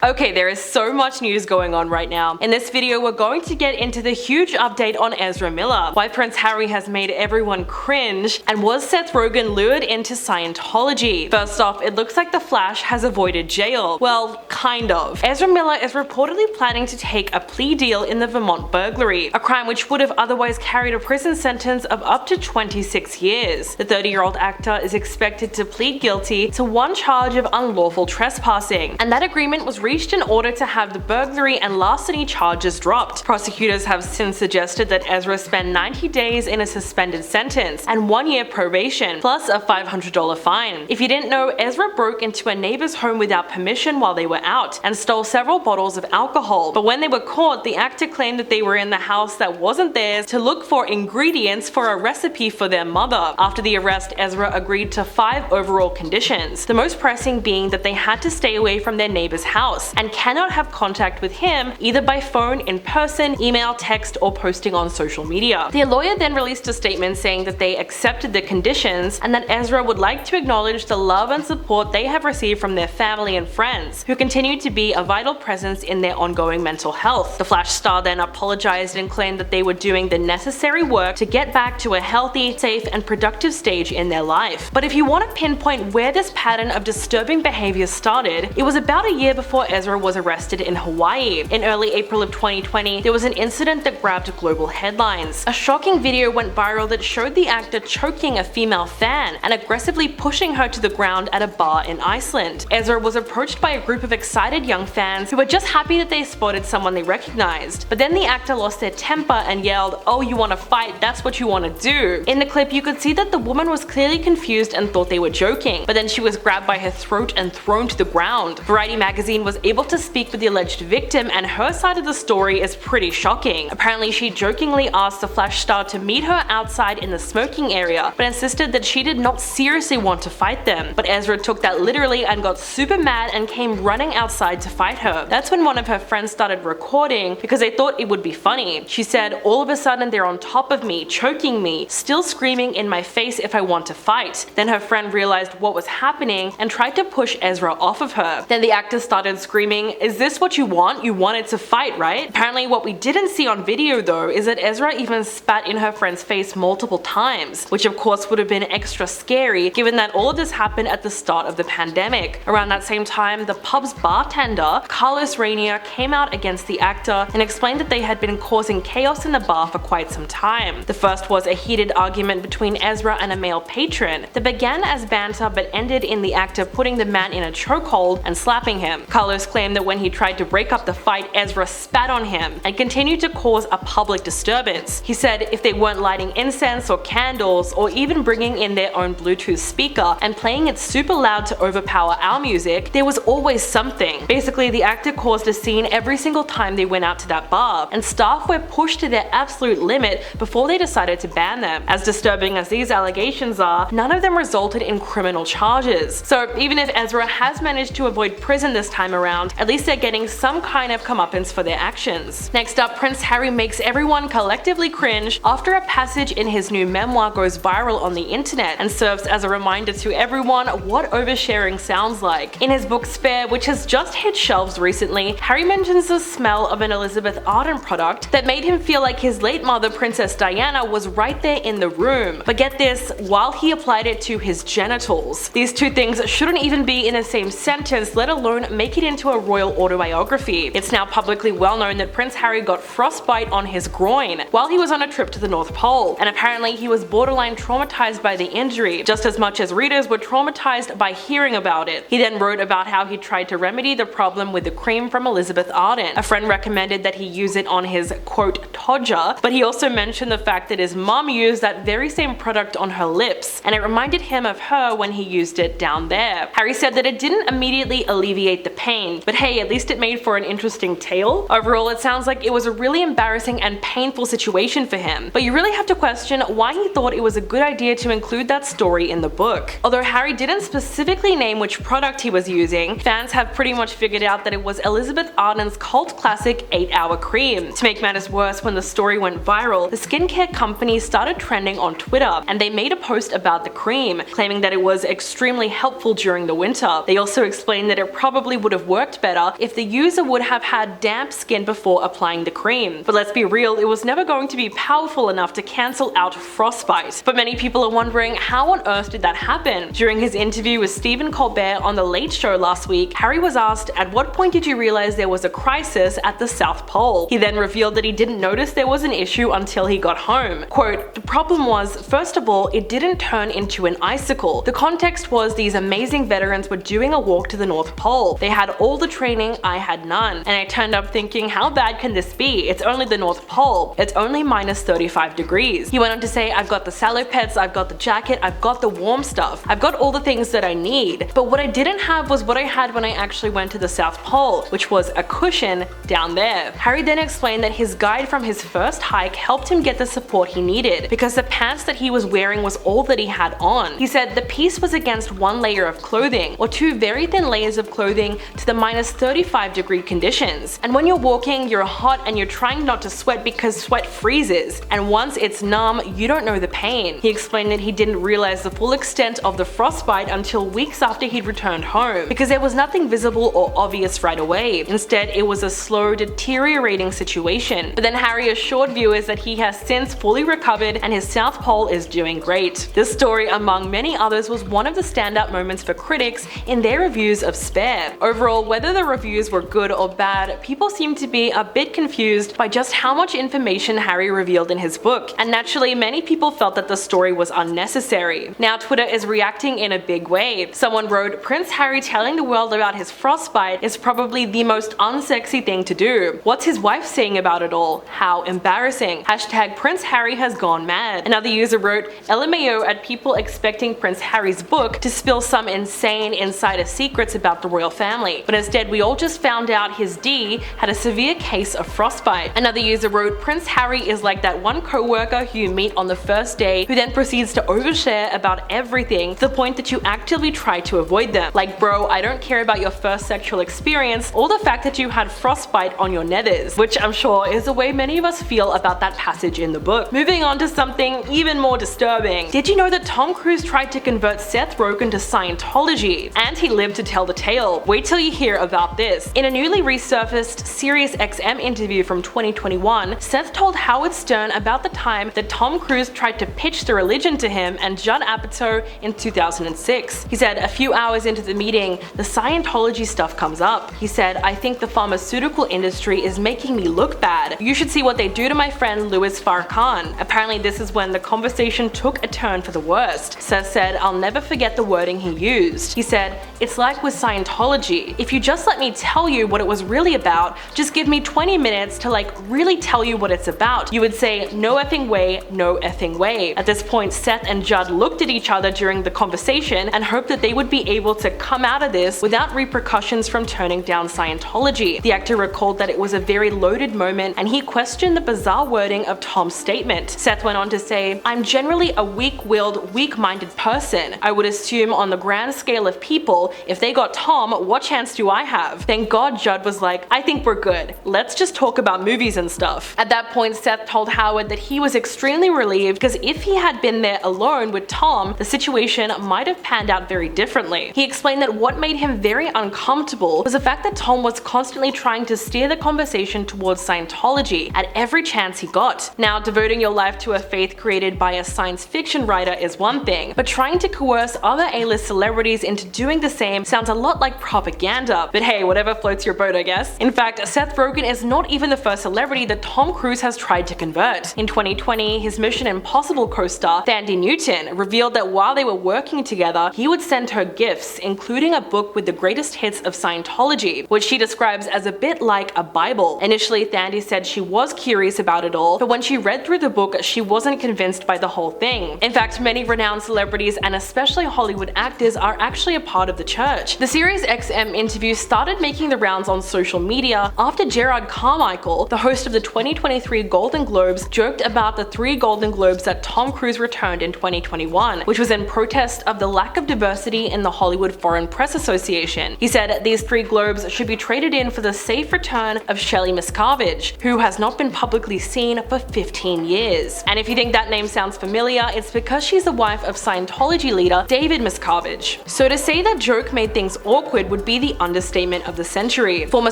Okay, there is so much news going on right now. In this video, we're going to get into the huge update on Ezra Miller, why Prince Harry has made everyone cringe, and was Seth Rogen lured into Scientology? First off, it looks like the Flash has avoided jail. Well, kind of. Ezra Miller is reportedly planning to take a plea deal in the Vermont burglary, a crime which would have otherwise carried a prison sentence of up to 26 years. The 30-year-old actor is expected to plead guilty to one charge of unlawful trespassing, and that agreement was reached in order to have the burglary and larceny charges dropped. Prosecutors have since suggested that Ezra spend 90 days in a suspended sentence and 1 year probation, plus a $500 fine. If you didn't know, Ezra broke into a neighbor's home without permission while they were out and stole several bottles of alcohol. But when they were caught, the actor claimed that they were in the house that wasn't theirs to look for ingredients for a recipe for their mother. After the arrest, Ezra agreed to 5 overall conditions, the most pressing being that they had to stay away from their neighbor's house and cannot have contact with him either by phone, in person, email, text, or posting on social media. Their lawyer then released a statement saying that they accepted the conditions and that Ezra would like to acknowledge the love and support they have received from their family and friends, who continue to be a vital presence in their ongoing mental health. The Flash star then apologized and claimed that they were doing the necessary work to get back to a healthy, safe, and productive stage in their life. But if you want to pinpoint where this pattern of disturbing behavior started, it was about a year before Ezra was arrested in Hawaii. In early April of 2020, there was an incident that grabbed global headlines. A shocking video went viral that showed the actor choking a female fan and aggressively pushing her to the ground at a bar in Iceland. Ezra was approached by a group of excited young fans who were just happy that they spotted someone they recognized. But then the actor lost their temper and yelled, "Oh, you wanna fight? That's what you wanna do." In the clip, you could see that the woman was clearly confused and thought they were joking, but then she was grabbed by her throat and thrown to the ground. Variety magazine was able to speak with the alleged victim, and her side of the story is pretty shocking. Apparently, she jokingly asked the Flash star to meet her outside in the smoking area, but insisted that she did not seriously want to fight them. But Ezra took that literally and got super mad and came running outside to fight her. That's when one of her friends started recording because they thought it would be funny. She said, "All of a sudden they're on top of me, choking me, still screaming in my face if I want to fight." Then her friend realized what was happening and tried to push Ezra off of her. Then the actor started screaming, "Is this what you want? You wanted to fight, right?" Apparently what we didn't see on video though is that Ezra even spat in her friend's face multiple times, which of course would have been extra scary given that all of this happened at the start of the pandemic. Around that same time, the pub's bartender, Carlos Rainier, came out against the actor and explained that they had been causing chaos in the bar for quite some time. The first was a heated argument between Ezra and a male patron that began as banter but ended in the actor putting the man in a chokehold and slapping him. Carlos claimed that when he tried to break up the fight, Ezra spat on him and continued to cause a public disturbance. He said if they weren't lighting incense or candles or even bringing in their own Bluetooth speaker and playing it super loud to overpower our music, there was always something. Basically, the actor caused a scene every single time they went out to that bar, and staff were pushed to their absolute limit before they decided to ban them. As disturbing as these allegations are, none of them resulted in criminal charges. So even if Ezra has managed to avoid prison this time around, at least they're getting some kind of comeuppance for their actions. Next up, Prince Harry makes everyone collectively cringe after a passage in his new memoir goes viral on the internet and serves as a reminder to everyone what oversharing sounds like. In his book Spare, which has just hit shelves recently, Harry mentions the smell of an Elizabeth Arden product that made him feel like his late mother, Princess Diana, was right there in the room. But get this, while he applied it to his genitals. These two things shouldn't even be in the same sentence, let alone make it into a royal autobiography. It's now publicly well known that Prince Harry got frostbite on his groin while he was on a trip to the North Pole, and apparently he was borderline traumatized by the injury, just as much as readers were traumatized by hearing about it. He then wrote about how he tried to remedy the problem with the cream from Elizabeth Arden. A friend recommended that he use it on his quote todger, but he also mentioned the fact that his mom used that very same product on her lips, and it reminded him of her when he used it down there. Harry said that it didn't immediately alleviate the pain, but hey, at least it made for an interesting tale. Overall, it sounds like it was a really embarrassing and painful situation for him, but you really have to question why he thought it was a good idea to include that story in the book. Although Harry didn't specifically name which product he was using, fans have pretty much figured out that it was Elizabeth Arden's cult classic 8-Hour Cream. To make matters worse, when the story went viral, the skincare company started trending on Twitter, and they made a post about the cream, claiming that it was extremely helpful during the winter. They also explained that it probably would have worked better if the user would have had damp skin before applying the cream. But let's be real, it was never going to be powerful enough to cancel out frostbite. But many people are wondering, how on earth did that happen? During his interview with Stephen Colbert on The Late Show last week, Harry was asked, "At what point did you realize there was a crisis at the South Pole?" He then revealed that he didn't notice there was an issue until he got home. Quote, "The problem was, first of all, it didn't turn into an icicle. The context was these amazing veterans were doing a walk to the North Pole. They had all the training, I had none. And I turned up thinking, how bad can this be? It's only the North Pole. It's only minus 35 degrees. He went on to say, I've got the salopettes, I've got the jacket, I've got the warm stuff. I've got all the things that I need. But what I didn't have was what I had when I actually went to the South Pole, which was a cushion down there." Harry then explained that his guide from his first hike helped him get the support he needed, because the pants that he was wearing was all that he had on. He said the piece was against one layer of clothing, or two very thin layers of clothing, to the minus 35-degree conditions. And when you're walking, you're hot and you're trying not to sweat because sweat freezes, and once it's numb, you don't know the pain. He explained that he didn't realize the full extent of the frostbite until weeks after he'd returned home, because there was nothing visible or obvious right away. Instead, it was a slow, deteriorating situation. But then Harry assured viewers that he has since fully recovered and his South Pole is doing great. This story, among many others, was one of the standout moments for critics in their reviews of Spare. Overall, whether the reviews were good or bad, people seemed to be a bit confused by just how much information Harry revealed in his book, and naturally many people felt that the story was unnecessary. Now Twitter is reacting in a big way. Someone wrote, "Prince Harry telling the world about his frostbite is probably the most unsexy thing to do. What's his wife saying about it all? How embarrassing. Hashtag Prince Harry has gone mad." Another user wrote, "LMAO at people expecting Prince Harry's book to spill some insane insider secrets about the royal family, but instead we all just found out his D had a severe case of frostbite." Another user wrote, "Prince Harry is like that one co-worker who you meet on the first day who then proceeds to overshare about everything to the point that you actively try to avoid them. Like, bro, I don't care about your first sexual experience or the fact that you had frostbite on your nethers," which I'm sure is the way many of us feel about that passage in the book. Moving on to something even more disturbing. Did you know that Tom Cruise tried to convert Seth Rogen to Scientology? And he lived to tell the tale. Wait till you hear about this. In a newly resurfaced Sirius XM interview from 2021, Seth told Howard Stern about the time that Tom Cruise tried to pitch the religion to him and Judd Apatow in 2006. He said, "A few hours into the meeting, the Scientology stuff comes up. He said, I think the pharmaceutical industry is making me look bad. You should see what they do to my friend Louis Farrakhan." Apparently this is when the conversation took a turn for the worst. Seth said, "I'll never forget the wording he used. He said, it's like with Scientology. If you just let me tell you what it was really about, just give me 20 minutes to like really tell you what it's about, you would say, no effing way, no effing way." At this point, Seth and Judd looked at each other during the conversation and hoped that they would be able to come out of this without repercussions from turning down Scientology. The actor recalled that it was a very loaded moment and he questioned the bizarre wording of Tom's statement. Seth went on to say, "I'm generally a weak-willed, weak-minded person. I would assume on the grand scale of people, if they got Tom, what chance do I have?" Thank God Judd was like, "I think we're good. Let's just talk about movies and stuff." At that point, Seth told Howard that he was extremely relieved because if he had been there alone with Tom, the situation might have panned out very differently. He explained that what made him very uncomfortable was the fact that Tom was constantly trying to steer the conversation towards Scientology at every chance he got. Now, devoting your life to a faith created by a science fiction writer is one thing, but trying to coerce other A-list celebrities into doing the same sounds a lot like propaganda. But hey, whatever floats your boat, I guess. In fact, Seth Rogen is not even the first celebrity that Tom Cruise has tried to convert. In 2020, his Mission Impossible co-star, Thandie Newton, revealed that while they were working together, he would send her gifts, including a book with the greatest hits of Scientology, which she describes as a bit like a Bible. Initially, Thandie said she was curious about it all, but when she read through the book, she wasn't convinced by the whole thing. In fact, many renowned celebrities and especially Hollywood actors are actually a part of the church. The Sirius XM interview started making the rounds on social media after Gerard Carmichael, the host of the 2023 Golden Globes, joked about the 3 Golden Globes that Tom Cruise returned in 2021, which was in protest of the lack of diversity in the Hollywood Foreign Press Association. He said these 3 Globes should be traded in for the safe return of Shelley Miscavige, who has not been publicly seen for 15 years. And if you think that name sounds familiar, it's because she's the wife of Scientology leader David Miscavige. So to say that joke made things awkward would be the understatement of the century. Former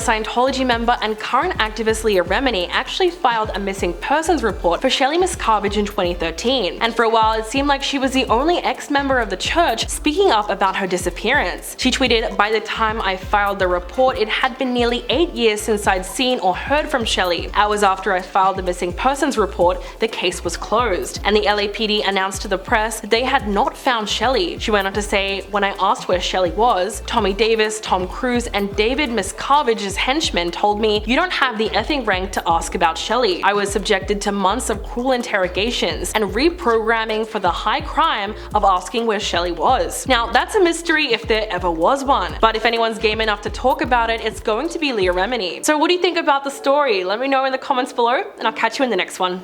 Scientology member and current activist Leah Remini actually filed a missing persons report for Shelley Miscavige in 2013, and for a while it seemed like she was the only ex-member of the church speaking up about her disappearance. She tweeted, "By the time I filed the report, it had been nearly 8 years since I'd seen or heard from Shelley. Hours after I filed the missing persons report, the case was closed, and the LAPD announced to the press that they had not found Shelley." She went on to say, "When I asked where Shelley was, Tommy Davis, Tom Cruise, and David Miscavige's henchmen told me, 'You don't have the effing rank to ask about Shelley.' I was subjected to months of cruel interrogations and reprogramming for the high crime of asking where Shelley was." Now, that's a mystery if there ever was one, but if anyone's game enough to talk about it, it's going to be Leah Remini. So what do you think about the story? Let me know in the comments below, and I'll catch you in the next one.